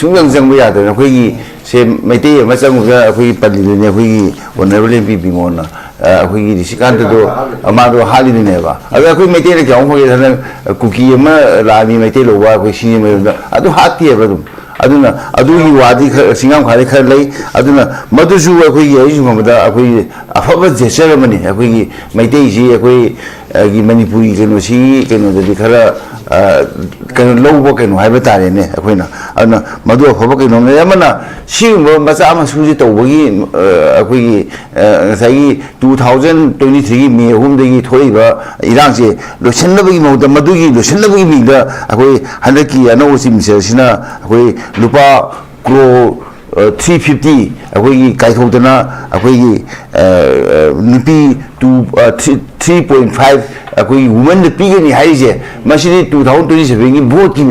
Sung sang bây giờ tôi nói xem mấy tí mà sang bây giờ bật lên này 오늘 lên bị ngon cái 시간 때도 아마도 할일이 내봐. mấy tí là 경험하게 되는 국기에만 라미 mấy tí 로와 신임을 아주 핫티에 봐도 아두이 와디 신경 가리 칼레 아두나 머두주 예의 뭐다 아파버 제셔머니 mấy tí gì 이 머니푸리 그노시 그노들이 가라 cái lâu vô cái nói với ta này nè, quên nào, mà đua khó cái nó này mà na, siêu mà sao mà suy tàu với cái say 2023 mi hôm đấy thôi và Iran gì, lúc sinh nó với màu mà đôi lúc sinh nó với mình đó, cái hắn cái nó xin sẽ xin na, cái lúc ba kro 350, cái thâu đó na, nipi 3.5 women the pig ni hai je machine 2027 ki vote ki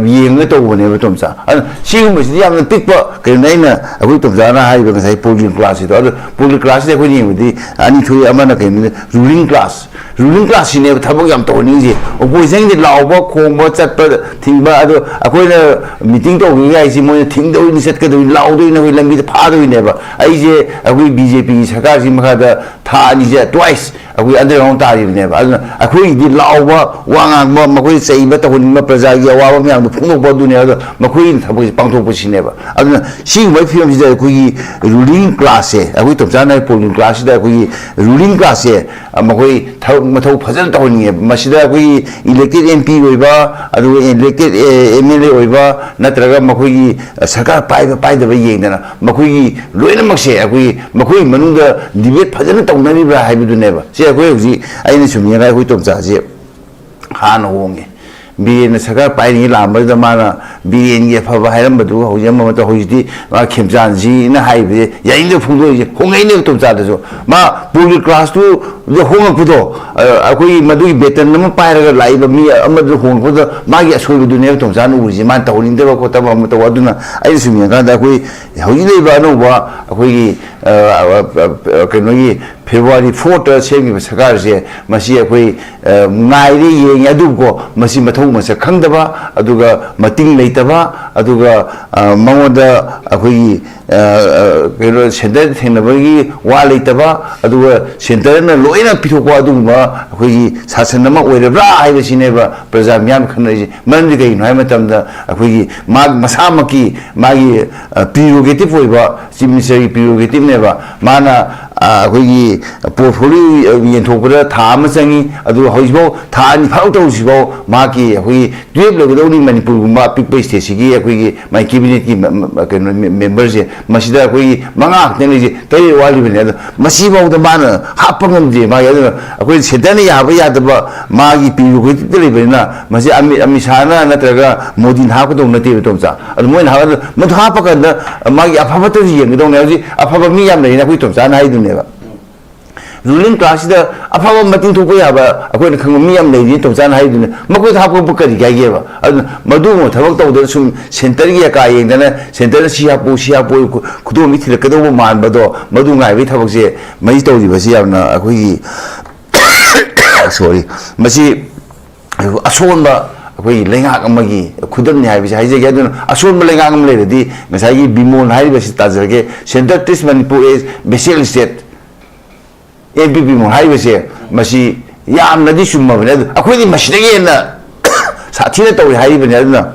yeng to bone ba tom sa si ma si yam tik pa ke nai na tom sa na hai ba sai polling class to polling class de ko ni di ani thui amana ke ruling class ni thabak yam to ni je opposition de law ba khong ba chat pa thing ba ado akoi na meeting to gi ai si mo thing do ni set ka do law do na wi lambi de pha do ne ba ai je akoi BJP sarkar si ma da tha ni je twice akoi underground ta ri ne ba akoi di law ba wang ba makoi sei ba to ni ma praja gi awa ba myang du phung ba du ne ado makoi thabak pang thok pa si ne ba ado si mai film si de akoi ruling class e akoi tom sa na polling class de akoi ruling class e makoi mathau phajal to ni masida akoi elected MP oiba adu elected MLA oiba natraga makoi sarkar pai da ba yeng na makoi loina makse akoi makoi manungda debate phajal to na ri ba hai bu ne ba se akoi huji aina sumya ga akoi tom sa je han honge BN sarkar pai ni lam ba da mana BN ge pha ba hairam ba du hoje ma to hoji ma khemjan ji na hai be yain de phung do je hongai ne tom sa da so ma public class tu de hong ku do akoi madu betan na ma pai ra lai ba mi amad hong ku da ma gi asoi du ne tom sa nu ji man to nin de ba ko ta ba ma to aduna ai sumya ga da akoi hoji ne ba no ba akoi ke no gi February 4th semgi sarkar je masi akoi ngai ri yeng adu ko masi mathau ma sa khangdaba aduga mating leitaba aduga mangoda akoi kelo center thenabagi wa leitaba aduga center na loina pithokwa aduma akoi sasan nama oirabra haiba sineba praja myam khanai manri kai noi matamda akoi mag masamaki magi prerogative oiba chief minister gi prerogative neba mana akoi portfolio yenthokra tha ma changi adu hoibo tha ni phau to sibo maki akoi tweb lo ni manipur ma pikpa state sigi akoi my cabinet ki members je masida akoi manga ne je tai wali bene masi bau da mana hapangam je ma ya akoi sedani ya ba ya da ba magi piru ko tele bena masi ami sana natraga modin ha ko dong na te tom sa adu moin ha ma tha pa ka magi aphaba to yeng dong ne ji aphaba mi yam nei na koi tom sa na ai ruling class da aphaba mating thok ya ba akoi khang mi yam nei ni tom sa na ai du makoi tha ko bu ka ri ga ye ba madu mo thabak to da sum center gi ka yeng da na center sia po kudo mi thil ka do man ba do madu ngai bi thabak je mai to ri ba si yam na akoi sorry masi asol ba akoi lengak amagi khudam ni hai bi hai je ga du asol ma lengak am le di ngasai gi bimon hai ba si ta je center tis manipur is basic state MPP mo hai ba se masi yam na di summa ba ne akoi di masi ge na sathi na to hai ba ne na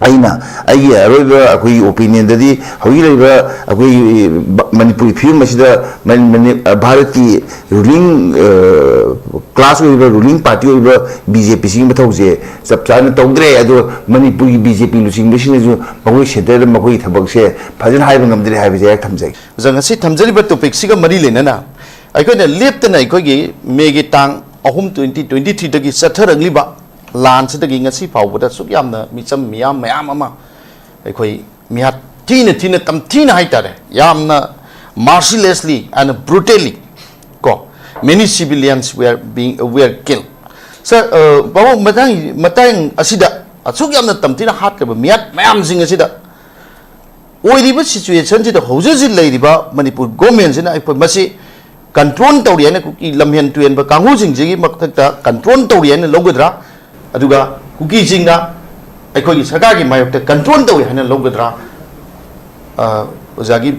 aina ai roiba akoi opinion da di hoyi leiba akoi manipur film masida bharat ki ruling class oiba ruling party oiba BJP sing ba thause sab chana tongdre adu manipur ki BJP lusing besine ju makoi center makoi thabak se phajin hai ba ngamdre hai ba je thamjai jangasi thamjari ba topic siga mari lenana aikoi leptana aikoi gi megi tang ahum 2023 dagi satharangli ba lan se dagi ngasi phawbada suk yamna micham miyam mayam ama aikoi mihat tina tamthina haitare yamna mercilessly and brutally ko many civilians were killed sir bawo matang asida asuk yamna tamthina hat ka mihat mayam sing asida oiriba situation sida hoje leiriba manipur government sina aikoi masi control tawriana kuki lamhen tuen ba kangu jing jigi makthakta control tawriana logodra aduga kuki jingna ꯑꯩꯈꯣꯏꯒꯤ ꯁꯔꯀꯥꯔꯒꯤ ꯃꯥꯌꯣꯛꯇ control ꯇꯧꯏ ꯍꯥꯏꯅ ꯂꯧꯒꯗ꯭ꯔꯥ ꯑꯣꯖꯥꯒꯤ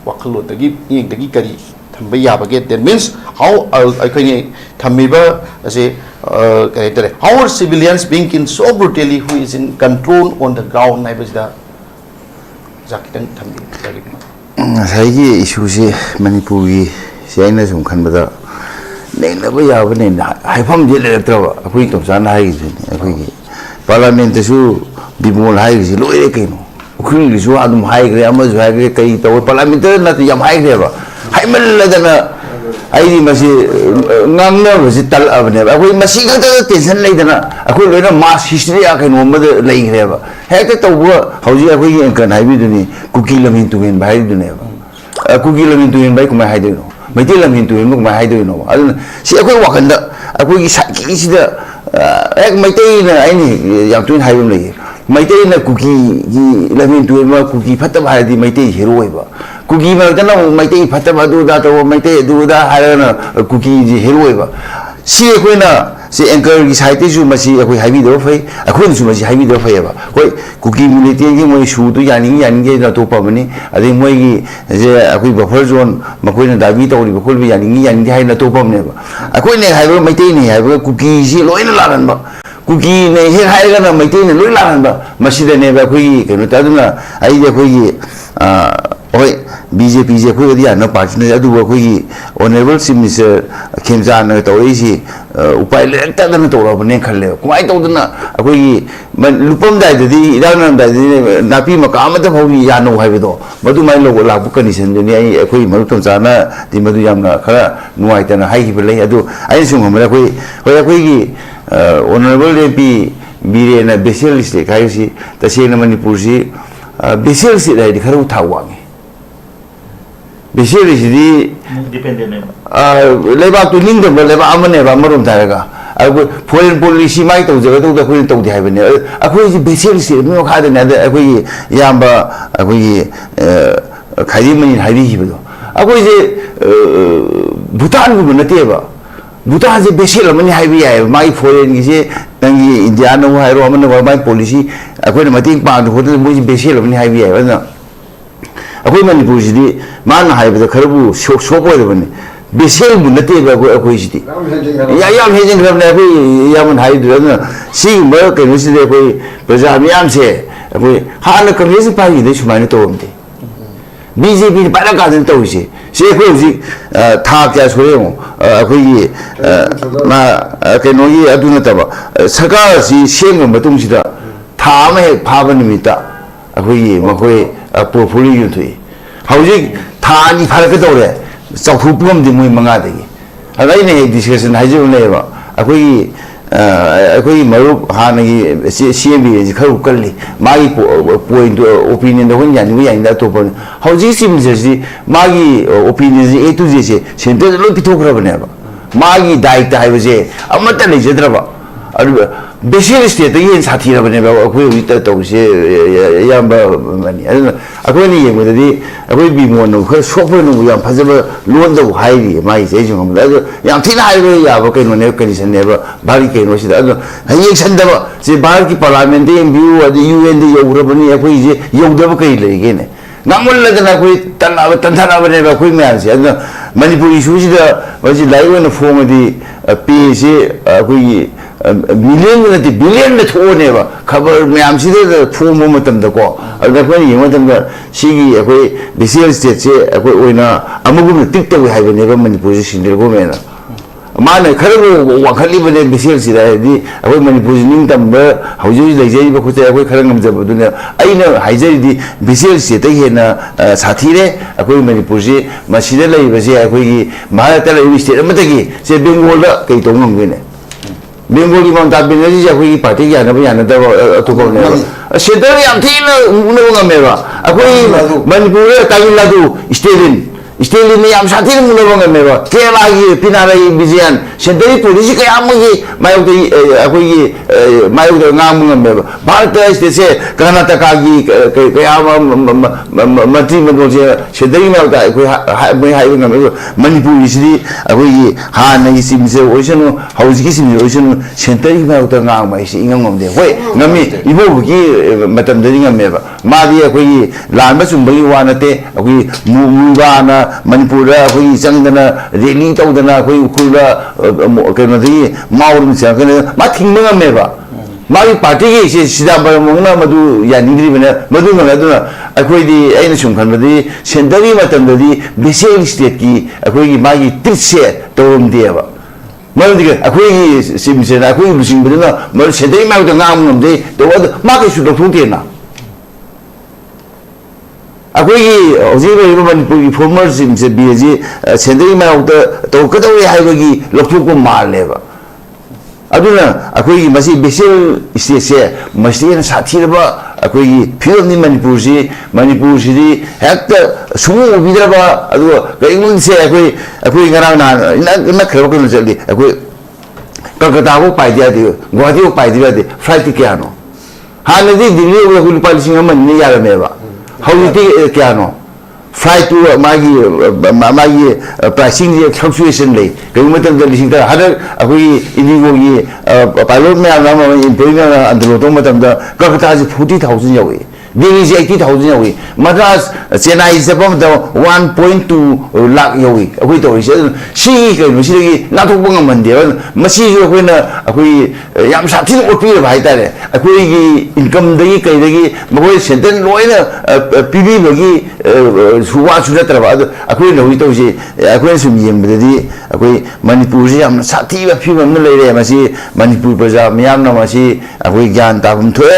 ꯋꯥꯈꯜꯂꯣꯟꯗꯒꯤ ꯃꯤꯠꯌꯦꯡꯗꯒꯤ ꯀꯔꯤ ꯊꯝꯕ ꯌꯥꯕꯒꯦ date means ꯍꯥꯎ ꯑꯩꯈꯣꯏꯅ ꯊꯝꯃꯤꯕ ꯑꯁꯤ ꯀꯔꯤ ꯍꯥꯏꯇꯥꯔꯦ ꯍꯥꯎ ꯑꯥꯔ ꯁꯤꯚꯤꯂꯤꯌꯟꯁ ꯕꯤꯡ ꯀꯤꯟ ꯁꯣ ꯕ꯭ꯔꯨꯇꯦꯂꯤ ꯍꯨ ꯏज ꯏꯟ ꯀꯟꯇ꯭ꯔꯣꯜ ꯑꯣꯟ ꯗ ꯒ꯭ꯔꯥꯎꯟ ꯍꯥꯏꯕꯁꯤꯗ ꯑꯣꯖꯥ ꯈꯤꯇꯪ ꯊꯝꯕꯤꯌꯨ ꯉꯁꯥꯏꯒꯤ ꯏꯁꯨꯁꯤ ꯃꯅꯤꯄꯨꯔꯒꯤ ꯁꯤ ꯑꯩꯅ ꯁꯨꯝ ꯈꯟꯕꯗ ꯅꯩꯅꯕ ꯌꯥꯕꯅꯦ ꯍꯥꯏꯐꯝꯗꯤ ꯂꯩꯔꯛꯇ꯭ꯔꯕ ꯑꯩꯈꯣꯏ ꯇꯣꯝꯆꯥꯅ ꯍꯥꯏꯈꯤꯕꯗꯨꯅꯤ ꯑꯩꯈꯣꯏꯒꯤ ꯄꯥꯔꯂꯥꯃꯦꯟꯇꯁꯨ ꯕꯤꯃꯣꯜ ꯍꯥꯏꯔꯤꯁꯤ ꯂꯣꯏꯔꯦ ꯀꯩꯅꯣ ꯎꯈ꯭ꯔꯨꯜꯒꯤꯁꯨ ꯑꯗꯨꯝ ꯍꯥꯏꯈ꯭ꯔꯦ ꯑꯃꯁꯨ ꯍꯥꯏꯈ꯭ꯔꯦ ꯀꯔꯤ ꯇꯧꯋꯦ ꯄꯥꯔꯂꯥꯃꯦꯟꯇꯗ ꯅꯠꯇꯦ ꯌꯥꯝ ꯍꯥꯏꯈ꯭ꯔꯦꯕ ꯍꯥꯏꯃꯜꯂꯗꯅ ꯑꯩꯗꯤ ꯃꯁꯤ ꯉꯥꯡꯅꯕꯁꯤ ꯇꯜꯂꯛꯑꯕꯅꯦꯕ ꯑꯩꯈꯣꯏ ꯃꯁꯤ ꯈꯛꯇꯗ ꯇꯦꯟꯁꯟ ꯂꯩꯗꯅ ꯑꯩꯈꯣꯏ ꯂꯣꯏꯅ ꯃꯥꯁ ꯍꯤꯁꯇ꯭ꯔꯤ ꯀꯩꯅꯣ ꯑꯃꯗ ꯂꯩꯈ꯭ꯔꯦꯕ ꯍꯦꯛꯇ ꯇꯧꯕ ꯍꯧꯖꯤꯛ ꯑꯩꯈꯣꯏꯒꯤ ꯑꯦꯡꯀꯔꯅ ꯍꯥꯏꯕꯤꯗꯨꯅꯤ ꯀꯨꯀꯤ ꯂꯝꯍꯦꯟ ꯇꯨꯍꯦꯟꯕ ꯍꯥꯏꯗꯨꯅꯦꯕ ꯀꯨꯀꯤ ꯂꯝꯍꯦꯟ ꯇꯨꯍꯦꯟꯕ ꯑꯩ ꯀꯃꯥꯏꯅ ꯍꯥꯏꯗꯣꯏꯅꯣ ꯃꯩꯇꯩ ꯂꯝꯍꯦꯟ ꯇꯨꯍꯦꯟꯕ ꯀꯃꯥꯏꯅ ꯍꯥꯏꯗꯣꯏꯅꯣ ꯑꯗꯨꯅ ꯁꯤ ꯑꯩꯈꯣꯏ ꯋꯥꯈꯜꯗ ꯑꯩꯈꯣꯏꯒꯤ ꯁꯥꯏꯀꯤꯁꯤꯗ ꯍꯦꯛ ꯃꯩꯇꯩꯅ ꯑꯩꯅ ꯌꯥꯝ ꯇꯣꯏꯅ ꯍꯥꯏꯕ ꯑꯃ ꯂꯩꯌꯦ ꯃꯩꯇꯩꯅ ꯀꯨꯀꯤꯒꯤ ꯂꯝꯍꯦꯟ ꯇꯨꯍꯦꯟꯕ ꯀꯨꯀꯤ ꯐꯠꯇꯕ ꯍꯥꯏꯔꯗꯤ ꯃꯩꯇꯩ ꯍꯦꯔꯣ ꯑꯣꯏꯕ ꯀꯨꯀꯤ ꯃꯔꯛꯇꯅ ꯑꯃꯨꯛ ꯃꯩꯇꯩ ꯐꯠꯇꯕ ꯑꯗꯨꯗ ꯇꯧꯕ ꯃꯩꯇꯩ ꯑꯗꯨꯗ ꯍꯥꯏꯔꯒꯅ ꯀꯨꯀꯤꯁꯤ ꯍꯦꯔꯣ ꯑꯣꯏꯕ ꯁꯤ ꯑꯩꯈꯣꯏꯅ ꯁꯤ ꯑꯦꯡꯀꯔꯒꯤ ꯁꯥꯏꯠꯇꯩꯁꯨ ꯃꯁꯤ ꯑꯩꯈꯣꯏ ꯍꯥꯏꯕꯤꯗꯕ ꯐꯩ ꯑꯩꯈꯣꯏꯅꯁꯨ ꯃꯁꯤ ꯍꯥꯏꯕꯤꯗꯕ ꯐꯩꯌꯦꯕ ꯍꯣꯏ ꯀꯨꯀꯤ ꯃꯤꯂꯤꯇꯦꯟꯒꯤ ꯃꯣꯏ ꯁꯨꯗꯨ ꯌꯥꯅꯤꯡꯉꯤ ꯑꯇꯣꯞꯄ ꯑꯃꯅꯤ ꯑꯗꯩ ꯃꯣꯏꯒꯤ ꯑꯩꯈꯣꯏ ꯕꯐꯔ ꯖꯣꯟ ꯃꯈꯣꯏꯅ ꯗꯥꯕꯤ ꯇꯧꯔꯤꯕ ꯈꯣꯠꯂꯤꯕ ꯌꯥꯅꯤꯡꯗꯦ ꯍꯥꯏꯅ ꯑꯇꯣꯞꯄ ꯑꯃꯅꯦꯕ ꯑꯩꯈꯣꯏꯅ ꯍꯥꯏꯕ ꯃꯩꯇꯩꯅ ꯍꯥꯏꯕꯒ ꯀꯨꯀꯤꯁꯤ ꯂꯣꯏꯅ ꯂꯥꯜꯍꯟꯕ ꯀꯨꯀꯤꯅ ꯍꯦꯛ ꯍꯥꯏꯔꯒꯅ ꯃꯩꯇꯩꯅ ꯂꯣꯏ ꯂꯥꯜꯍꯟꯕ ꯃꯁꯤꯗꯅꯦꯕ ꯑꯩꯈꯣꯏꯒꯤ ꯀꯩꯅꯣ ꯑꯗꯨꯅ ꯑꯩꯗꯤ ꯑꯩꯈꯣꯏꯒꯤ ꯍꯣꯏ ꯕꯤ ꯖꯦ ꯄꯤꯁꯦ ꯑꯩꯈꯣꯏꯒꯗꯤ ꯌꯥꯟꯅ ꯄꯥꯔꯇꯤꯅ ꯑꯗꯨꯕꯨ ꯑꯩꯈꯣꯏꯒꯤ ꯑꯣꯅꯔꯦꯕꯜ ꯆꯤꯐ ꯃꯤꯅꯤꯁꯇꯔ ꯈꯦꯝꯆꯥꯟꯅ ꯇꯧꯔꯛꯏꯁꯤ ꯎꯄꯥꯏ ꯂꯩꯔꯛꯇꯗꯅ ꯇꯧꯔꯛꯑꯕꯅꯦ ꯈꯜꯂꯦꯕ ꯀꯃꯥꯏꯅ ꯇꯧꯗꯅ ꯑꯩꯈꯣꯏꯒꯤ ꯂꯨꯄꯝꯗꯥꯏꯗꯗꯤ ꯏꯔꯥꯡ ꯅꯔꯝꯗꯥꯏꯗꯗꯤ ꯅꯥꯄꯤ ꯃꯀꯥ ꯑꯃꯠꯇ ꯐꯥꯎ ꯌꯥꯅꯧ ꯍꯥꯏꯕꯗꯣ ꯃꯗꯨꯃꯥꯏꯅ ꯂꯥꯛꯄ ꯀꯟꯗꯤꯁꯟꯗꯨꯅꯤ ꯑꯩꯈꯣꯏ ꯃꯔꯨꯞ ꯇꯣꯝꯆꯥꯅꯗꯤ ꯃꯗꯨ ꯌꯥꯝꯅ ꯈꯔ ꯅꯨꯡꯉꯥꯏꯇꯅ ꯍꯥꯏꯈꯤꯕ ꯂꯩ ꯑꯗꯨ ꯑꯩꯅ ꯁꯨꯝ ꯈꯟꯕꯗ ꯑꯩꯈꯣꯏꯒꯤ ꯑꯣꯅꯔꯦꯕꯜ ꯑꯦꯝ ꯄꯤ ꯕꯤꯔꯦꯟꯅ ꯕꯦꯁꯤꯌꯦꯜ ꯏꯁꯇꯦꯠ ꯍꯥꯏꯕꯁꯤ ꯇꯁꯦꯡꯅ ꯃꯅꯤꯄꯨꯔꯁꯤ ꯕꯦꯁꯤꯌꯦꯜ ꯏꯁꯇꯦꯠ ꯍꯥꯏꯗꯤ ꯈꯔ ꯊꯥꯛ ꯋꯥꯡꯉꯤ ꯕꯦꯁꯤꯌꯦꯜꯁꯤꯗꯤ ꯂꯩꯕꯥꯛꯇꯨ ꯅꯤꯡꯗꯕ ꯂꯩꯕꯥꯛ ꯑꯃꯅꯦꯕ ꯑꯃꯔꯣꯝꯗ ꯍꯥꯏꯔꯒ ꯑꯩꯈꯣꯏ ꯐꯣꯔꯦꯟ ꯄꯣꯂꯤꯁꯤ ꯃꯥꯏ ꯇꯧꯖꯒꯗꯧꯗ ꯑꯩꯈꯣꯏꯅ ꯇꯧꯗꯦ ꯍꯥꯏꯕꯅꯦ ꯑꯩꯈꯣꯏꯁꯤ ꯕꯦꯁꯤꯌꯦꯜ ꯏꯁꯇꯦꯠ ꯃꯈꯥꯗꯅꯦ ꯑꯗ ꯑꯩꯈꯣꯏꯒꯤ ꯏꯌꯥꯝꯕ ꯑꯩꯈꯣꯏꯒꯤ ꯈꯥꯏꯗꯤꯃꯅꯤꯅ ꯍꯥꯏꯕꯤꯈꯤꯕꯗꯣ ꯑꯩꯈꯣꯏꯁꯦ ꯚꯨꯇꯥꯟꯒꯨꯝꯕ ꯅꯠꯇꯦꯕ ꯚꯨꯇꯥꯟꯁꯦ ꯕꯦꯁꯤꯌꯦꯜ ꯑꯃꯅꯤ ꯍꯥꯏꯕ ꯌꯥꯏꯑꯕ ꯃꯥꯒꯤ ꯐꯣꯔꯦꯟꯒꯤꯁꯦ ꯅꯪꯒꯤ ꯏꯟꯗꯤꯌꯥꯅꯕꯨ ꯍꯥꯏꯔꯣ ꯑꯃꯅꯕꯨ ꯃꯥꯒꯤ ꯄꯣꯂꯤꯁꯤ ꯑꯩꯈꯣꯏꯅ ꯃꯇꯦꯡ ꯄꯥꯡꯗ ꯈꯣꯠꯇꯅ ꯃꯣꯏꯁꯤ ꯕꯦꯁꯤꯌꯦꯜ ꯑꯃꯅꯤ ꯍꯥꯏꯕ ꯌꯥꯏꯑꯕ ꯑꯗꯨꯅ ꯑꯩꯈꯣꯏ ꯃꯅꯤꯄꯨꯔꯁꯤꯗꯤ ꯃꯥꯅ ꯍꯥꯏꯕꯗ ꯈꯔꯕꯨ ꯁꯣꯞ ꯑꯣꯏꯔꯕꯅꯤ ꯕꯦꯁꯤꯌꯦꯜꯕꯨ ꯅꯠꯇꯦꯕ ꯑꯩꯈꯣꯏꯁꯤꯗꯤ ꯌꯥꯝ ꯍꯦꯟꯖꯤꯟꯈ꯭ꯔꯕꯅꯦ ꯑꯩꯈꯣꯏ ꯌꯥꯝꯅ ꯍꯥꯏꯗꯨꯗ ꯑꯗꯨꯅ ꯁꯤꯒꯨꯝꯕ ꯀꯩꯅꯣꯁꯤꯗꯤ ꯑꯩꯈꯣই ꯄ꯭ꯔꯖꯥ ꯃꯌꯥꯝꯁꯦ ꯑꯩꯈꯣꯏ ꯍꯥꯟꯅ ꯀꯪꯒ꯭ꯔꯦꯁꯅ ꯄꯥꯏꯈꯤꯕꯗꯩ ꯁꯨꯃꯥꯏꯅ ꯇꯧꯔꯝꯗꯦ ꯕꯤ ꯖꯦ ꯄꯤꯅ ꯄꯥꯏꯔꯛꯀꯥꯟꯗꯅ ꯇꯧꯔꯤꯁꯦ ꯁꯤ ꯑꯩꯈꯣꯏ ꯍꯧꯖꯤꯛ ꯊꯥ ꯀꯌꯥ ꯁꯨꯔꯦ ꯌꯦꯡꯉꯣ ꯑꯩꯈꯣꯏꯒꯤ ꯀꯩꯅꯣꯒꯤ ꯑꯗꯨ ꯅꯠꯇꯕ ꯁꯔꯀꯥꯔꯁꯤ ꯁꯦꯝꯈ꯭ꯔ ꯃꯇꯨꯡꯁꯤꯗ ꯊꯥ ꯑꯃ ꯍꯦꯛ ꯐꯥꯕ ꯅꯨꯃꯤꯠꯇ ꯑꯩꯈꯣꯏꯒꯤ ꯃꯈꯣꯏ ꯄꯣꯔꯠꯐꯣꯂꯤꯌꯣ ꯌꯣꯟꯊꯣꯛꯏ ꯍꯧꯖꯤꯛ ꯊꯥ ꯑꯅꯤ ꯐꯥꯔꯛꯀꯗꯧꯔꯦ ꯆꯥꯎꯊꯣꯛꯄ ꯉꯝꯗꯦ ꯃꯣꯏ ꯃꯉꯥꯗꯒꯤ ꯑꯗ ꯑꯩꯅ ꯍꯦꯛ ꯗꯤꯁꯀꯁꯟ ꯍꯥꯏꯖꯕ ꯂꯩꯌꯦꯕ ꯑꯩꯈꯣꯏꯒꯤ ꯃꯔꯨꯞ ꯍꯥꯟꯅꯒꯤ ꯁꯤ ꯑꯦꯝ ꯕꯤ ꯈꯔ ꯀꯜꯂꯤ ꯃꯥꯒꯤ ꯄꯣꯏꯟꯇꯨ ꯑꯣꯄꯤꯅꯤꯌꯟꯗ ꯑꯩꯈꯣꯏꯅ ꯌꯥꯅꯤꯡꯕ ꯑꯇꯣꯞꯄ ꯍꯧꯖꯤꯛ ꯆꯤꯐ ꯃꯤꯅꯤꯁꯇꯔꯁꯤ ꯃꯥꯒꯤ ꯑꯣꯄꯤꯅꯤꯌꯟꯁꯦ A to Z ꯁꯦ ꯁꯦꯟꯇꯔꯗ ꯂꯣꯏ ꯄꯤꯊꯣꯛꯈ꯭ꯔꯕꯅꯦꯕ ꯃꯥꯒꯤ ꯗꯥꯏꯇ ꯍꯥꯏꯕꯁꯦ ꯑꯃꯠꯇ ꯂꯩꯖꯗ꯭ꯔꯕ ꯑꯗꯨꯒ ꯕꯦꯁꯤꯌꯦꯜ ꯏꯁꯇꯦꯠꯇꯒꯤ ꯍꯦꯟꯅ ꯁꯥꯊꯤꯔꯕꯅꯦꯕ ꯑꯩꯈꯣꯏ ꯍꯧꯖꯤꯛꯇ ꯇꯧꯔꯤꯁꯦ ꯑꯌꯥꯝꯕ ꯑꯃꯅꯤ ꯑꯗꯨꯅ ꯑꯩꯈꯣꯏꯅ ꯌꯦꯡꯕꯗꯗꯤ ꯑꯩꯈꯣꯏ ꯕꯤꯃꯣꯟꯅꯕꯨ ꯈꯔ ꯁꯣꯞꯄꯅꯕꯨ ꯌꯥꯝ ꯐꯖꯕ ꯂꯣꯟꯗꯕꯨ ꯍꯥꯏꯔꯤꯌꯦ ꯃꯥꯒꯤꯁꯦ ꯑꯩꯁꯨ ꯉꯝꯕꯗ ꯑꯗꯨ ꯌꯥꯝ ꯊꯤꯅ ꯍꯥꯏꯕ ꯌꯥꯕ ꯀꯩꯅꯣꯅꯦꯕ ꯀꯟꯗꯤꯁꯟꯅꯦꯕ ꯚꯥꯔꯠꯀꯤ ꯀꯩꯅꯣꯁꯤꯗ ꯑꯗꯨ ꯌꯦꯡꯁꯟꯗꯕ ꯁꯤ ꯚꯥꯔꯠꯀꯤ ꯄꯥꯔꯂꯥꯃꯦꯟꯇ ꯌꯦꯡꯕꯤꯌꯨ ꯑꯗꯩ UN ꯌꯧꯈ꯭ꯔꯕꯅꯤ ꯑꯩꯈꯣꯏꯁꯦ ꯌꯧꯗꯕ ꯀꯔꯤ ꯂꯩꯒꯦꯅꯦ ꯉꯥꯡꯃꯜꯂꯗꯅ ꯑꯩꯈꯣꯏ ꯇꯟꯊꯔꯛꯑꯕꯅꯦꯕ ꯑꯩꯈꯣꯏ ꯃꯌꯥꯝꯁꯦ ꯑꯗꯨꯅ ꯃꯅꯤꯄꯨꯔ ꯏꯁꯨꯁꯤꯗ ꯃꯁꯤ ꯂꯥꯏꯔꯤꯛ ꯑꯣꯏꯅ ꯐꯣꯡꯉꯗꯤ ꯄꯦꯁꯤ ꯑꯩꯈꯣꯏꯒꯤ ꯃꯤꯂꯤꯌꯟꯗ ꯅꯠꯇꯦ ꯕꯤꯂꯤꯌꯟꯗ ꯊꯣꯛꯑꯅꯦꯕ ꯈꯕꯔ ꯃꯌꯥꯝꯁꯤꯗ ꯐꯣꯡꯕ ꯃꯇꯝꯗꯀꯣ ꯑꯗꯨꯗ ꯑꯩꯈꯣꯏꯅ ꯌꯦꯡꯕ ꯃꯇꯝꯗ ꯁꯤꯒꯤ ꯑꯩꯈꯣই ꯕꯦꯁꯤꯌꯦꯜ ꯏꯁꯇꯦꯠꯁꯦ ꯑꯩꯈꯣꯏ ꯑꯣꯏꯅ ꯑꯃꯒꯨꯝꯅ ꯇ꯭ꯔꯤꯠ ꯇꯧꯏ ꯍꯥꯏꯕꯅꯦꯕ ꯃꯅꯤꯄꯨꯔꯁꯦ ꯁꯦꯟꯇ꯭ꯔꯦꯜ ꯒꯣꯔꯃꯦꯟꯅ ꯃꯥꯅ ꯈꯔꯕꯨ ꯋꯥꯡꯈꯠꯂꯤꯕꯅꯦ ꯕꯦꯁꯤꯌꯦꯜꯁꯤꯗ ꯍꯥꯏꯗꯤ ꯑꯩꯈꯣꯏ ꯃꯅꯤꯄꯨꯔꯁꯤ ꯅꯤꯡꯇꯝꯕ ꯍꯧꯖꯤꯛ ꯍꯧꯖꯤꯛ ꯂꯩꯖꯔꯤꯕ ꯈꯣꯠꯆ ꯑꯩꯈꯣꯏ ꯈꯔ ꯉꯝꯖꯕꯗꯨꯅ ꯑꯩꯅ ꯍꯥꯏꯖꯔꯤꯗꯤ ꯕꯦꯁꯤꯌꯦꯜ ꯏꯁꯇꯦꯠꯇꯒꯤ ꯍꯦꯟꯅ ꯁꯥꯊꯤꯔꯦ ꯑꯩꯈꯣꯏ ꯃꯅꯤꯄꯨꯔꯁꯤ ꯃꯁꯤꯗ ꯂꯩꯔꯤꯕꯁꯦ ꯑꯩꯈꯣꯏꯒꯤ ꯚꯥꯔꯠꯇ ꯂꯩꯔꯤꯕ ꯏꯁꯇꯦꯠ ꯑꯃꯗꯒꯤ ꯁꯦ ꯕꯦꯡꯒꯣꯜꯗ ꯀꯩ ꯇꯧꯕ ꯉꯝꯒꯦꯅꯦ बेंगोली ममता बेनर्जी अखोई पार्टी की यानब यानदब अतुकोनेबा सेंटर याम थीना उनबो ngमेबा अखोई मणिपुर तमिलनाडु स्टेट स्टेलिन याम साथी मुनबंग मेबा केरला की पिनाराई विजयन सेंट्रल पुलिस कया मगी मायोदे अखोई मायोदे ngamung मेबा भारत स्टेट से कर्नाटक की कया मंत्री मंडल से सेंट्रल में होता अखोई मैं हाइवे में मणिपुर इसलिए अखोई हां नहीं सिम से ओइसनो हाउस की सिम ओइसनो सेंट्रल में होता ngang mai si ingam ngam de hoi ngami ibo ki matam de ngam meba ma di अखोई लान बसुम बगी वाना ते अखोई मुबाना मणिपुर अखोई चंगदना रेली तौदना अखोई उखुला कनोदी माउरम चंगने मा थिंग ngमेबा मागी पार्टी की से सिदा बरमंगना मधु यानिंग्री बने मधु ngना अखोई दी अइन सुम खनबदी सेंट्रल मतमददी बिसेल स्टेट की अखोई मागी त्रिसे तोरम देबा मरदी अखोई सिमसे अखोई बुसिंग बदना मर सेंट्रल मा ngam ngमदे तो मा के सुदो थुतेना अखोई हौजिक मणिपुर की फॉर्मर से बीजे सेंट्रल में तौकदवे है लौथोक मालेबा अदुना अखोई मसी बेसिल स्टेट से मसी साथीरब अखोई फिल्म मणिपुर से हेक्ट सुमु उबिदरबा अदु कइमुन से अखोई गरां ना न खरब कन चली अखोई कलकत्ता को पाइदिया दे गुवाहाटी को पाइदिया दे फ्लाइट क्या नो हानदी दिल्ली को लुपा लिसिंग अमन नि यारमेबा हौजिक क्या नो फ्लाइट टू मागी प्राइसिंग फ्लक्चुएशन ले कई मतलब लिसिंग तर हर अखोई इंडिगो की पायलट में आना एम्प्लॉय में अंदर तो मतलब कलकत्ता से 40,000 यावे दिल्ली से 80,000 यावे मद्रास चेन्नई से पम तो 1.2 लाख यावे अखोई तो सी कई मसीगी नाथोक ngमन दे मसी जो अखोइना अखोई याम साथी ओपी भाई तारे अखोई की इनकम दगी कई दगी मखोई सेंट्रल लोइना पीबी बगी सुवा सुनत्रबा अखोई लहुई तो से अखोई सुम येंबददी अखोई मणिपुर से याम साथी बा फिबम न लेरे मसी मणिपुर प्रजा मियाम न मसी अखोई ज्ञान ताबम थोए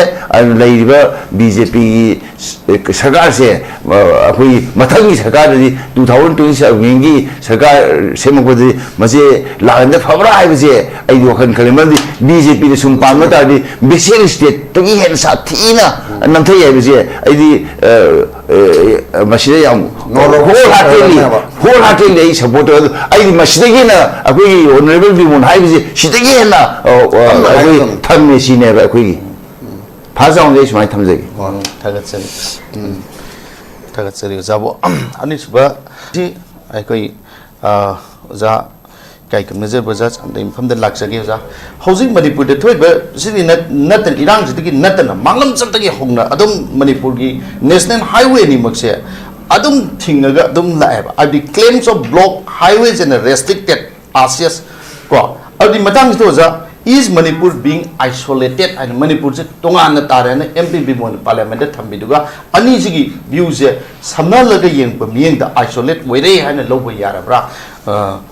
लेरिबा बीजेपी की सरकार से अखोई मथंगी सरकार दी 2027 की सरकार सेमपदि मसे लागन फबरा हाइबसे आई वखन खलेमदि बीजेपी ने सुम पाम तादि बिसेल स्टेट तगी हेन साथीना नमथै हाइबसे आइदि मसिदे याम होल हार्टेली सपोर्ट आइदि मसिदगी ना अखोई ऑनरेबल बिमोन हाइबसे सिदगी हेना अखोई थमने सिने अखोई फाजाउंदे सुमाय थमजगी थागतसरी जाबो अनिसबा जी अखोई जा काइकम नजर बजा चांदे इनफम द लाक्सगे जा हौजिक मणिपुर द थोइबा सिनि नत इरांग जिदगी नतना मांगलम चतगी होंगना अदम मणिपुर की नेशनल हाईवे नि मक्से अदम थिंगगा अदम लाएबा अदि claims of block highways in restricted आसियस को अदि मतंग तो जा is Manipur being isolated and Manipur se tongan tare na MP bimon parliament thambiduga ani sigi view se samna laga yeng pa mieng da isolate were haina lobo yarabra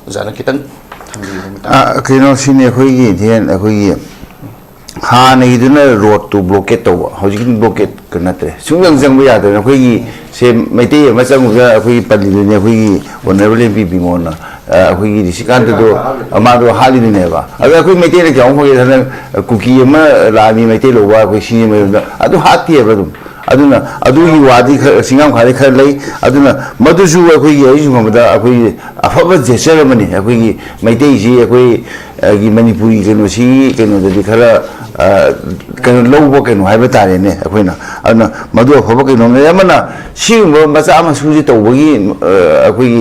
jana kitang thambi kino sine khoi gi thian khoi gi ha nei duna road to blockade to hojik blockade kanatre sungang jang ba ya da khoi gi se maite ma chang ga khoi pali ne khoi gi honorable MP bimon na अखोई सिकांत तो अमादो हालिनी नेबा अबे अखोई मेटे ने क्यों होगे थने cookie म लानी मेटे लोबा अखोई सिने में अदु हाती है बदुम अदुना अदुगी वादी सिंगाम खाले खर लई अदुना मदुसु अखोई ये जुमदा अखोई अफब जेसर मनी अखोई मेटे जी अखोई की मणिपुरी केनो सी केनो दि खरा केनो लोबो केनो हाइबा तारे ने अखोइना अदुना मदु अफब केनो ने यमना सिंगो मचा म सुजि तौबगी अखोई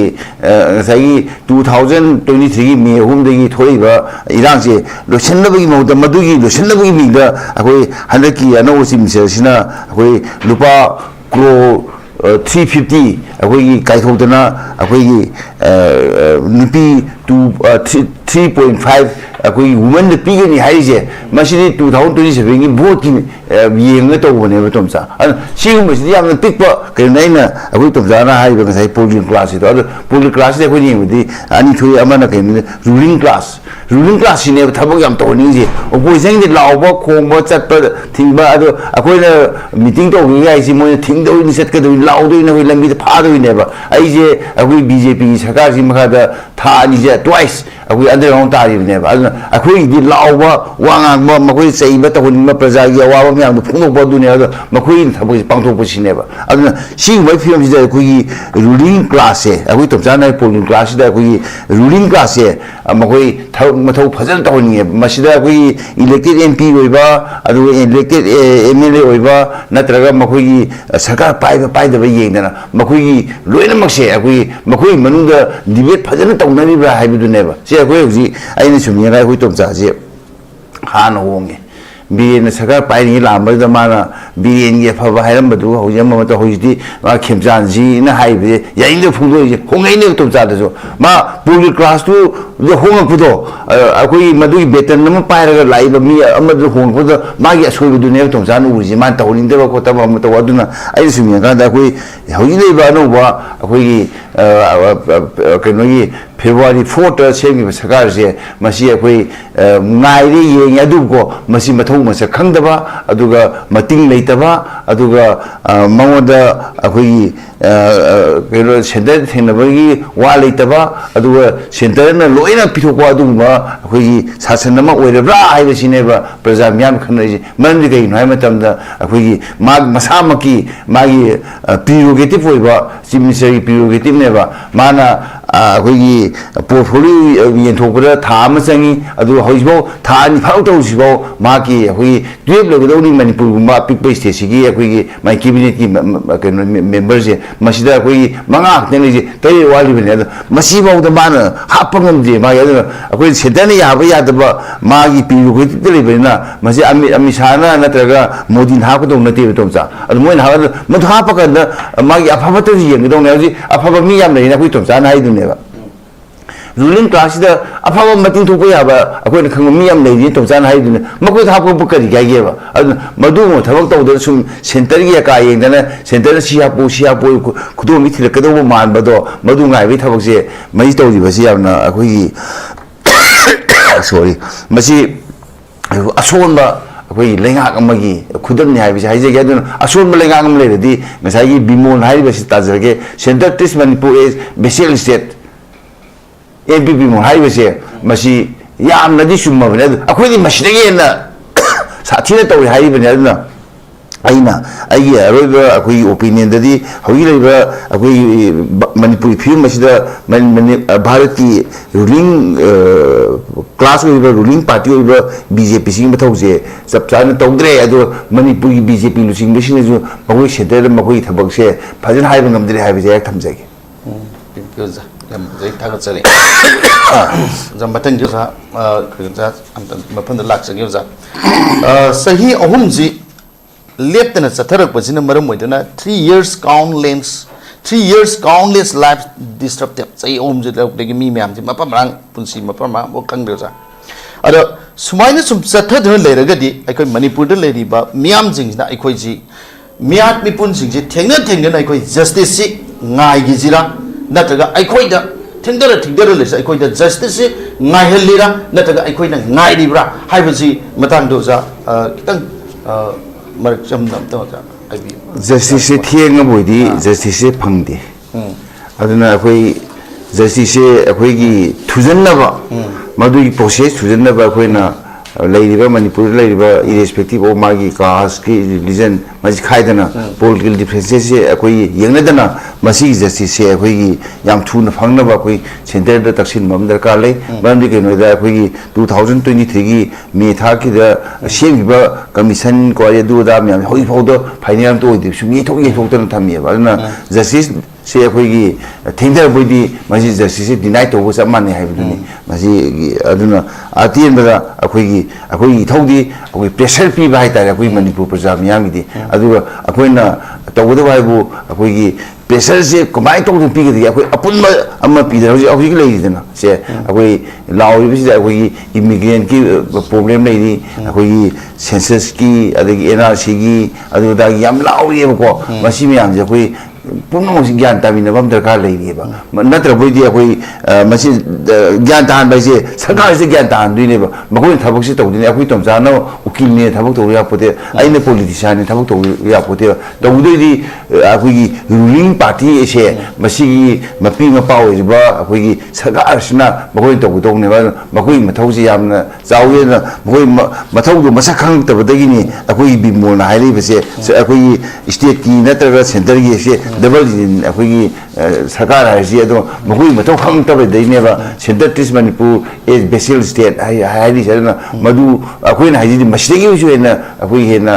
ngसाई 2023 की मे हुमदगी थोइबा इरांसे लोसनबगी मौदा मदुगी लोसनबगी मिदा अखोई हनकी अनो सिमसे सिना अखोई लुपा क्रो 350 अखोई काइथौदना अखोई नुपी 3.5 अखोई वुमन द पिगनी हाइजे मसिनी 2027 की वोट की येंग तौबने बतोमसा सिगुमसिदी यामन पिकप केनैना अखोई तोमजाना हाइबा ngसाई पोलिंग क्लास तो पोलिंग क्लास दे अखोई येंगदि अनि थोइ अमना केन रूलिंग क्लास सिने थबक याम तौनिजे ओपोजिशन दि लावबा खोंबा चटपा थिंबा अदो अखोइना मीटिंग तौगी गाइसि मोय थिंगदोइ सेटकदो लावदोइ न लंबी फादोइ नेबा आइजे अखोई बीजेपी सरकार सि मखादा था अनिजे ट्वाइस अखोई अंडरग्राउंड तारिबनेबा अदुना ꯑꯩꯈꯣꯏꯒꯤꯗꯤ ꯂꯥꯎꯕ ꯋꯥ ꯉꯥꯡꯕ ꯃꯈꯣꯏ ꯆꯩꯕ ꯇꯧꯍꯟꯅꯤꯡꯕ ꯄ꯭ꯔꯖꯥꯒꯤ ꯑꯋꯥꯕ ꯃꯌꯥꯝꯗꯣ ꯐꯣꯡꯗꯣꯛꯄ ꯑꯗꯨꯅꯦ ꯑꯗꯣ ꯃꯈꯣꯏꯒꯤ ꯊꯕꯛꯁꯦ ꯄꯥꯡꯊꯣꯛꯄꯁꯤꯅꯦꯕ ꯑꯗꯨꯅ ꯁꯤꯒꯨꯝꯕ ꯐꯤꯕꯝꯁꯤꯗ ꯑꯩꯈꯣꯏꯒꯤ ꯔꯨꯂꯤꯡ ꯀ꯭ꯂꯥꯁꯁꯦ ꯑꯩꯈꯣꯏ ꯇꯣꯞꯆꯥꯅ ꯄꯣꯂꯤꯡ ꯀ꯭ꯂꯥꯁꯁꯤꯗ ꯑꯩꯈꯣꯏꯒꯤ ꯔꯨꯂꯤꯡ ꯀ꯭ꯂꯥꯁꯁꯦ ꯃꯈꯣꯏ ꯊꯕꯛ ꯃꯊꯧ ꯐꯖꯅ ꯇꯧꯍꯟꯅꯤꯡꯉꯦꯕ ꯃꯁꯤꯗ ꯑꯩꯈꯣꯏꯒꯤ ꯏꯂꯦꯛꯇꯦꯠ ꯑꯦꯝ ꯄꯤ ꯑꯣꯏꯕ ꯑꯗꯨꯒ ꯏꯂꯦꯛꯇꯦꯠ ꯑꯦꯝ ꯑꯦꯜ ꯑꯦ ꯑꯣꯏꯕ ꯅꯠꯇ꯭ꯔꯒ ꯃꯈꯣꯏꯒꯤ ꯁꯔꯀꯥꯔ ꯄꯥꯏꯕ ꯄꯥꯏꯗꯕ ꯌꯦꯡꯗꯅ ꯃꯈꯣꯏꯒꯤ ꯂꯣꯏꯅꯃꯛꯁꯦ ꯑꯩꯈꯣꯏꯒꯤ ꯃꯈꯣꯏꯒꯤ ꯃꯅꯨꯡꯗ ꯗꯤꯕꯦꯠ ꯐꯖꯅ ꯇꯧꯅꯔꯤꯕ꯭ꯔꯥ ꯍꯥꯏꯕꯗꯨꯅꯦꯕ ꯁꯤ ꯑꯩꯈꯣꯏ ꯍꯧꯖꯤꯛ ꯑꯩꯅ ꯁꯨꯝ ꯌꯦꯡꯉꯒ ꯑꯩꯈꯣꯏ ꯇꯣꯝꯆꯥꯁꯦ ꯍꯥꯟꯅ ꯍꯣꯡꯉꯦ ꯕꯤꯔꯦꯟꯅ ꯁꯔꯀꯥꯔ ꯄꯥꯏꯔꯤꯉꯩ ꯂꯥꯛꯑꯝꯕꯗꯨꯗ ꯃꯥꯅ ꯕꯤꯔꯦꯟꯒꯤ ꯑꯐꯕ ꯍꯥꯏꯔꯝꯕꯗꯨ ꯍꯧꯖꯤꯛ ꯑꯃ ꯍꯧꯖꯤꯛꯇꯤ ꯃꯥ ꯈꯦꯝꯆꯥꯟꯁꯤꯅ ꯍꯥꯏꯕꯁꯦ ꯌꯥꯅꯤꯡꯗ ꯐꯣꯡꯗꯣꯛꯏꯁꯦ ꯍꯣꯡꯉꯛꯏꯅꯦꯕ ꯇꯣꯝꯆꯥꯗꯁꯨ ꯃꯥ ꯄꯣꯂꯤ ꯀ꯭ꯂꯥꯁꯇꯨ ꯍꯣꯡꯉꯛꯄꯗꯣ ꯑꯩꯈꯣꯏꯒꯤ ꯃꯗꯨꯒꯤ ꯕꯦꯇꯟ ꯑꯃ ꯄꯥꯏꯔꯒ ꯂꯥꯛꯏꯕ ꯃꯤ ꯑꯃꯗꯨ ꯍꯣꯡꯉꯛꯄꯗ ꯃꯥꯒꯤ ꯑꯁꯣꯏꯕꯗꯨꯅꯦꯕ ꯇꯣꯝꯆꯥꯅ ꯎꯔꯤꯁꯦ ꯃꯥꯅ ꯇꯧꯍꯟꯅꯤꯡꯗꯕ ꯈꯣꯠꯇꯕ ꯑꯃ ꯇꯧꯕ ꯑꯗꯨꯅ ꯑꯩꯅ ꯁꯨꯝ ꯌꯦꯡꯀꯥꯟꯗ ꯑꯩꯈꯣই ꯍꯧꯖꯤꯛ ꯂꯩꯕ ꯑꯅꯧꯕ ꯑꯩꯈꯣꯏꯒꯤ ꯀꯩꯅꯣꯒꯤ ꯐꯦꯕ꯭ꯔꯨꯋꯥꯔꯤ 4ꯇ ꯁꯦꯝꯈꯤꯕ ꯁꯔꯀꯥꯔꯁꯦ ꯃꯁꯤ ꯑꯩꯈꯣꯏ ꯉꯥꯏꯔꯦ ꯌꯦꯡꯉꯦ ꯑꯗꯨꯕꯨꯀꯣ ꯃꯁꯤ ꯃꯊꯧ ꯃꯁꯛ ꯈꯪꯗꯕ ꯑꯗꯨꯒ ꯃꯇꯤꯡ ꯂꯩꯇꯕ ꯑꯗꯨꯒ ꯃꯉꯣꯟꯗ ꯑꯩꯈꯣꯏꯒꯤ ꯀꯩꯅꯣ ꯁꯦꯟꯇꯔ ꯊꯦꯡꯅꯕꯒꯤ ꯋꯥ ꯂꯩꯇꯕ ꯑꯗꯨꯒ ꯁꯦꯟꯇꯔꯅ ꯂꯣꯏꯅ ꯄꯤꯊꯣꯛꯄ ꯑꯗꯨꯒꯨꯝꯕ ꯑꯩꯈꯣꯏꯒꯤ ꯁꯥꯁꯟ ꯑꯃ ꯑꯣꯏꯔꯕ꯭ꯔꯥ ꯍꯥꯏꯕꯁꯤꯅꯦꯕ ꯄ꯭ꯔꯖꯥ ꯃꯤꯌꯥꯝ ꯈꯟꯅꯔꯤꯁꯦ ꯃꯔꯝꯗꯤ ꯀꯩꯒꯤꯅꯣ ꯍꯥꯏꯕ ꯃꯇꯝꯗ ꯑꯩꯈꯣꯏꯒꯤ ꯃꯁꯥꯃꯛꯀꯤ ꯃꯥꯒꯤ ꯄ꯭ꯔꯤꯔꯣꯒꯦꯇꯤꯞ ꯑꯣꯏꯕ ꯆꯤꯐ ꯃꯤꯅꯤꯁꯇꯔꯒꯤ ꯄ꯭ꯔꯤꯔꯣꯒꯦꯇꯤꯞꯅꯦꯕ ꯃꯥꯅ ꯑꯩꯈꯣꯏꯒꯤ ꯄꯣꯔꯠꯐꯣꯂꯤꯑꯣ ꯌꯦꯟꯊꯣꯛꯄꯗ ꯊꯥ ꯑꯃ ꯆꯪꯉꯤ ꯑꯗꯨꯒ ꯍꯧꯖꯤꯛꯐꯥꯎ ꯊꯥ 2 ꯐꯥꯎ ꯇꯧꯔꯤꯁꯤꯐꯥꯎ ꯃꯥꯒꯤ ꯑꯩꯈꯣꯏꯒꯤ 12 ꯂꯩꯒꯗꯧꯅꯤ ꯃꯅꯤꯄꯨꯔꯒꯨꯝꯕ ꯑꯄꯤꯛꯄ ꯁ꯭ꯇꯦꯠꯁꯤꯒꯤ ꯑꯩꯈꯣꯏꯒꯤ ꯃꯥꯒꯤ ꯀꯦꯕꯤꯅꯦꯠꯀꯤ ꯀꯩꯅꯣ ꯃꯦꯝꯕꯔꯁꯦ ꯃꯁꯤꯗ ꯑꯩꯈꯣꯏꯒꯤ 5 ꯈꯛꯇꯪ ꯂꯩꯁꯦ 3 ꯋꯥꯠꯂꯤꯕꯅꯦ ꯑꯗꯣ ꯃꯁꯤꯐꯥꯎꯗ ꯃꯥꯅ ꯍꯥꯞꯄ ꯉꯝꯗꯦ ꯃꯥꯒꯤ ꯑꯗꯨꯅ ꯑꯩꯈꯣꯏ ꯁꯦꯟꯇꯔꯅ ꯌꯥꯕ ꯌꯥꯗꯕ ꯃꯥꯒꯤ ꯄ꯭ꯔꯤꯔꯣꯒꯦꯇꯤꯞꯇ ꯂꯩꯕꯅꯤꯅ ꯃꯁꯤ ꯑꯃꯤꯠ ꯁꯥꯍꯅ ꯅꯠꯇ꯭ꯔꯒ ꯃꯣꯗꯤꯅ ꯍꯥꯞꯀꯗꯧ ꯅꯠꯇꯦꯕ ꯇꯣꯝꯆꯥ ꯑꯗꯨ ꯃꯣꯏꯅ ꯃꯗꯨ ꯍꯥꯞꯄ ꯀꯥꯟꯗ ꯃꯥꯒꯤ ꯑꯐꯕꯇꯁꯨ ꯌꯦꯡꯒꯗꯧꯅꯦ ꯍꯧꯖꯤꯛ ꯑꯐꯕ ꯃꯤ ꯌꯥꯝ ꯂꯩꯅ ꯑꯩꯈꯣꯏ ꯇꯣꯝꯆꯥꯅ ꯍꯥꯏꯗꯨꯅꯦꯕ ꯔꯨꯂꯤꯡ ꯀ꯭ꯂꯥꯁꯁꯤꯗ ꯑꯐꯕ ꯃꯇꯤꯡ ꯊꯣꯛꯄ ꯌꯥꯕ ꯑꯩꯈꯣꯏꯅ ꯈꯪꯕ ꯃꯤ ꯌꯥꯝ ꯂꯩꯔꯤ ꯇꯣꯝꯆꯥꯅ ꯍꯥꯏꯗꯨꯅꯦ ꯃꯈꯣꯏꯗ ꯍꯥꯞꯄ ꯀꯔꯤ ꯀꯥꯏꯒꯦꯕ ꯑꯗꯨꯅ ꯃꯗꯨꯒꯨꯝꯕ ꯊꯕꯛ ꯇꯧꯗꯅ ꯁꯨꯝ ꯁꯦꯟꯇꯔꯒꯤ ꯑꯀꯥ ꯌꯦꯡꯗꯅ ꯁꯦꯟꯇꯔꯅ ꯁꯤ ꯍꯥꯞꯄꯨ ꯈꯨꯗꯣꯡꯕꯤ ꯊꯤꯔꯛꯀꯗꯧꯕ ꯃꯥꯟꯕꯗꯣ ꯃꯗꯨ ꯉꯥꯏꯕꯒꯤ ꯊꯕꯛꯁꯦ ꯃꯁꯤ ꯇꯧꯔꯤꯕꯁꯤ ꯌꯥꯝꯅ ꯑꯩꯈꯣꯏꯒꯤ ꯁꯣꯔꯤ ꯃꯁꯤ ꯑꯁꯣꯟꯕ ꯑꯩꯈꯣꯏꯒꯤ ꯂꯩꯉꯥꯛ ꯑꯃꯒꯤ ꯈꯨꯗꯝꯅꯤ ꯍꯥꯏꯕꯁꯤ ꯍꯥꯏꯖꯒꯦ ꯑꯗꯨꯅ ꯑꯁꯣꯟꯕ ꯂꯩꯉꯥꯛ ꯑꯃ ꯂꯩꯔꯗꯤ ꯉꯁꯥꯏꯒꯤ ꯕꯤꯃꯣꯜ ꯍꯥꯏꯔꯤꯕꯁꯤ ꯇꯥꯖꯔꯒꯦ centre treats Manipur as special state M P Bimol ꯍꯥꯏꯔꯤꯕꯁꯦ ꯃꯁꯤ ꯌꯥꯝꯅꯗꯤ ꯆꯨꯝꯃꯕꯅꯤ ꯑꯗꯨ ꯑꯩꯈꯣꯏꯗꯤ ꯃꯁꯤꯗꯒꯤ ꯍꯦꯟꯅ ꯁꯥꯊꯤꯅ ꯇꯧꯏ ꯍꯥꯏꯔꯤꯕꯅꯤ ꯑꯗꯨꯅ ꯑꯩꯅ ꯑꯩꯒꯤ ꯑꯔꯣꯏꯕ ꯑꯩꯈꯣꯏꯒꯤ ꯑꯣꯄꯤꯅꯤꯌꯟꯗꯗꯤ ꯍꯧꯖꯤꯛ ꯂꯩꯔꯤꯕ ꯑꯩꯈꯣꯏꯒꯤ ꯃꯅꯤꯄꯨꯔꯤ ꯐꯤꯕꯝ ꯑꯁꯤꯗ ꯚꯥꯔꯠꯀꯤ ꯔꯨꯂꯤꯡ ꯀ꯭ꯂꯥꯁ ꯑꯣꯏꯔꯤꯕ ꯔꯨꯂꯤꯡ ꯄꯥꯔꯇꯤ ꯑꯣꯏꯕ BJP ꯁꯤꯒꯤ ꯃꯊꯧꯁꯦ ꯆꯞ ꯆꯥꯅ ꯇꯧꯗ꯭ꯔꯦ ꯑꯗꯨꯒ ꯃꯅꯤꯄꯨꯔꯒꯤ BJP ꯂꯨꯆꯤꯡꯕꯁꯤꯡꯅꯁꯨ ꯃꯈꯣꯏ ꯁꯦꯟꯇꯔꯗ ꯃꯈꯣꯏꯒꯤ ꯊꯕꯛꯁꯦ ꯐꯖꯅ ꯍꯥꯏꯕ ꯉꯝꯗ꯭ꯔꯦ ꯍꯥꯏꯕꯁꯦ ꯑꯩ ꯊꯝꯖꯒꯦ ꯌꯥꯝ ꯐꯖꯩ ꯊꯥꯒꯠꯆꯔꯤ ꯑꯣꯖꯥ ꯃꯊꯪꯒꯤ ꯑꯣꯖꯥ ꯃꯐꯝꯗ ꯂꯥꯛꯆꯒꯦ ꯑꯣꯖꯥ ꯆꯍꯤ 3ꯁꯤ ꯂꯦꯞꯇꯅ ꯆꯠꯊꯔꯛꯄꯁꯤꯅ ꯃꯔꯝ ꯑꯣꯏꯗꯨꯅ 3 years countless lives disrupted ꯆꯍꯤ 3ꯁꯤꯗꯒꯤ ꯃꯤ ꯃꯌꯥꯝꯁꯤ ꯃꯐꯝ ꯃꯔꯥꯡ ꯄꯨꯟꯁꯤ ꯃꯐꯝ ꯃꯔꯥꯡ ꯈꯪꯗ꯭ꯔꯦ ꯑꯣꯖꯥ ꯑꯗꯣ ꯁꯨꯃꯥꯏꯅ ꯁꯨꯝ ꯆꯠꯊꯗꯨꯅ ꯂꯩꯔꯒꯗꯤ ꯑꯩꯈꯣꯏ ꯃꯅꯤꯄꯨꯔꯗ ꯂꯩꯔꯤꯕ ꯃꯤꯌꯥꯝꯁꯤꯡꯁꯤꯅ ꯑꯩꯈꯣꯏꯁꯤ ꯃꯤꯌꯥꯠ ꯃꯤꯄꯨꯟꯁꯤꯡꯁꯤ ꯊꯦꯡꯅ ꯑꯩꯈꯣꯏ ꯖꯁꯇꯤꯁꯁꯤ ꯉꯥꯏꯒꯤꯁꯤꯔꯥ ꯅꯠꯇ꯭ꯔꯒ ꯑꯩꯈꯣꯏꯗ ꯊꯤꯡꯗꯔ ꯂꯩꯁꯦ ꯑꯩꯈꯣꯏꯗ ꯖꯁꯇꯤꯁꯁꯤ ꯉꯥꯏꯍꯜꯂꯤꯔꯥ ꯅꯠꯇ꯭ꯔꯒ ꯑꯩꯈꯣꯏꯅ ꯉꯥꯏꯔꯤꯕ꯭ꯔꯥ ꯍꯥꯏꯕꯁꯤ ꯃꯇꯥꯡꯗ ꯑꯣꯖꯥ ꯈꯤꯇꯪ ꯃꯔꯛ ꯆꯝꯅ ꯑꯝꯇ ꯑꯣꯖꯥ ꯍꯥꯏꯕꯤꯌꯨ ꯖꯁꯇꯤꯁꯁꯦ ꯊꯦꯡꯉꯕꯣꯏꯗꯤ ꯖꯁꯇꯤꯁꯁꯦ ꯐꯪꯗꯦ ꯑꯗꯨꯅ ꯑꯩꯈꯣꯏ ꯖꯁꯇꯤꯁꯁꯦ ꯑꯩꯈꯣꯏꯒꯤ ꯊꯨꯖꯟꯅꯕ ꯃꯗꯨꯒꯤ ꯄ꯭ꯔꯣꯁꯦꯁ ꯊꯨꯖꯟꯅꯕ ꯑꯩꯈꯣꯏꯅ ꯂꯩꯔꯤꯕ ꯃꯅꯤꯄꯨꯔꯗ ꯂꯩꯔꯤꯕ ꯏꯔꯦꯁꯄꯦꯛꯇꯤꯚ ꯑꯣꯐ ꯃꯥꯒꯤ ꯀꯥꯁꯀꯤ ꯔꯤꯂꯤꯖꯟ ꯃꯁꯤ ꯈꯥꯏꯗꯅ ꯄꯣꯂꯤꯇꯤꯀꯦꯜ ꯗꯤꯐ꯭ꯔꯦꯟꯁꯦꯁꯁꯦ ꯑꯩꯈꯣꯏꯒꯤ ꯌꯦꯡꯅꯗꯅ ꯃꯁꯤꯒꯤ ꯖꯁꯇꯤꯁꯁꯦ ꯑꯩꯈꯣꯏꯒꯤ ꯌꯥꯝ ꯊꯨꯅ ꯐꯪꯅꯕ ꯑꯩꯈꯣꯏ ꯁꯦꯟꯇꯔꯗ ꯇꯛꯁꯤꯟꯕ ꯑꯃ ꯗꯔꯀꯥꯔ ꯂꯩ ꯃꯔꯝꯗꯤ ꯀꯩꯅꯣꯗ ꯑꯩꯈꯣꯏꯒꯤ 2023ꯒꯤ ꯃꯦ ꯊꯥꯀꯤꯗ ꯁꯦꯝꯈꯤꯕ ꯀꯃꯤꯁꯟ ꯀꯣ ꯑꯗꯨ ꯑꯗꯥ ꯃꯌꯥꯝ ꯍꯧꯖꯤꯛꯐꯥꯎꯗ ꯐꯥꯏꯅꯦꯜ ꯑꯝꯇ ꯑꯣꯏꯗꯦ ꯁꯨꯝ ꯌꯩꯊꯣꯛꯇꯅ ꯊꯝꯃꯦꯕ ꯑꯗꯨꯅ ꯖꯁꯇꯤꯁ ꯁꯦ ꯑꯩꯈꯣꯏꯒꯤ ꯊꯦꯡꯊꯔꯕꯣꯏꯗꯤ ꯃꯁꯤ ꯖꯁꯇꯤꯁꯁꯦ ꯗꯤꯅꯥꯏ ꯇꯧꯕ ꯆꯞ ꯃꯥꯟꯅꯩ ꯍꯥꯏꯕꯗꯨꯅꯤ ꯃꯁꯤꯒꯤ ꯑꯗꯨꯅ ꯑꯇꯦꯟꯕꯗ ꯑꯩꯈꯣꯏꯒꯤ ꯏꯊꯧꯗꯤ ꯑꯩꯈꯣꯏ ꯄ꯭ꯔꯦꯁꯔ ꯄꯤꯕ ꯍꯥꯏꯇꯥꯔꯦ ꯑꯩꯈꯣꯏ ꯃꯅꯤꯄꯨꯔ ꯄ꯭ꯔꯖꯥ ꯃꯤꯌꯥꯝꯒꯤꯗꯤ ꯑꯗꯨꯒ ꯑꯩꯈꯣꯏꯅ ꯇꯧꯒꯗꯕ ꯍꯥꯏꯕꯨ ꯑꯩꯈꯣꯏꯒꯤ ꯄ꯭ꯔꯦꯁꯔꯁꯦ ꯀꯃꯥꯏꯅ ꯇꯧꯗꯅ ꯄꯤꯒꯗꯒꯦ ꯑꯩꯈꯣꯏ ꯑꯄꯨꯟꯕ ꯑꯃ ꯄꯤꯗꯅ ꯍꯧꯖꯤꯛ ꯂꯩꯔꯤꯗꯅ ꯁꯦ ꯑꯩꯈꯣই ꯂꯥꯎꯔꯤꯕꯁꯤꯗ ꯑꯩꯈꯣꯏꯒꯤ ꯏꯃꯤꯒ꯭ꯔꯦꯟꯠꯀꯤ ꯄ꯭ꯔꯣꯕ꯭ꯂꯦꯝ ꯂꯩꯔꯤ ꯑꯩꯈꯣꯏꯒꯤ ꯁꯦꯟꯁꯁꯀꯤ ꯑꯗꯒꯤ NRCꯒꯤ ꯑꯗꯨꯗꯒꯤ ꯌꯥꯝ ꯂꯥꯎꯔꯤꯑꯕꯀꯣ ꯃꯁꯤ ꯃꯌꯥꯝꯁꯦ ꯑꯩꯈꯣꯏ पुनः ज्ञान तामीनबम दरकार लेबा नत्र बोइदि अखोई मसी ज्ञान तान बाइसे सरकार से ज्ञान तान दुइनेबा मखोइ थबक से तौदिने अखोई तमजानो उकिलने थबक तौ या पोते आइने पोलिटिशियन ने थबक तौ या पोते तौदेदि अखोई रूलिंग पार्टी एसे मसी मपी मपाव इबा अखोई सरकार सिना मखोइ तौ तौनेबा मखोइ मथौसे यामना चावेना मखोइ मथौदो मसक खंगतबदगिनि अखोई बिमोना हाइलिबसे अखोई स्टेट की नत्रगा सेंटर की से डबल अखोई सरकार है अदो मखोई मथौ खंगतबदैनेबा सेंटर टिस मणिपुर ए बेसिल स्टेट हाइली सना मधु अखोइना हाइजि मसिदगी उजुएना अखोई हेना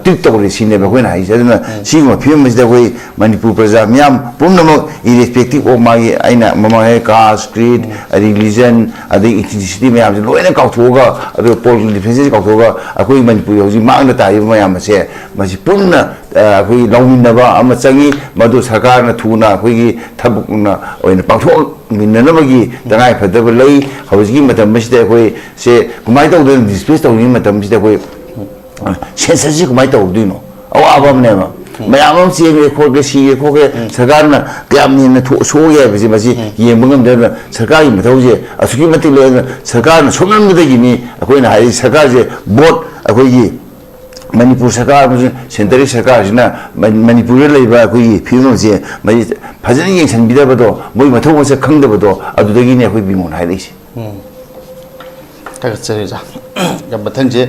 टिक तौरे सिनेबा अखोइना हाइजि अदना सिगो फिल्म मसिदा अखोई मणिपुर प्रजा म्याम पुनमक इरेस्पेक्टिव ऑफ मागी आइना ममाहे कास्ट क्रीड रिलीजन अदे इथिनिसिटी म्याम लोइना काउथोगा अदो पोलिटिकल डिफरेंसेस काउथोगा अखोई मणिपुर हौजि मांगना ताइबा म्याम से मसि पुन्न अखोई लौमिनबा अमा चंगी मधु सरकार न थुना अखोई थबकना ओइना पांथो मिननबगी तंगाई फदब लई हौजि मतम मसिदा अखोई से कुमाइ तौदन डिस्प्लेस तौनि मतम मसिदा अखोई सेंसरसि कुमाइ तौदुइनो अवाबमनेमा मैम चेंगे खोगे सीगे खोगे सरकार क्या सोगे है येंबंगमदना सरकार की मथौजे असुकी मतिक लेना सरकार सोनमदगिनी अखोइना हाइ सरकार से बोट अखोई मणिपुर सरकार सेंट्रल सरकार मणिपुर लेबा अखोई फिल्म से मई फजन येंसनबिदबदो मोइ मथौ मसे खंगदबदो अदुदगिनी अखोई बिमोन हाइलिसे तागचरेजा जब मथंजे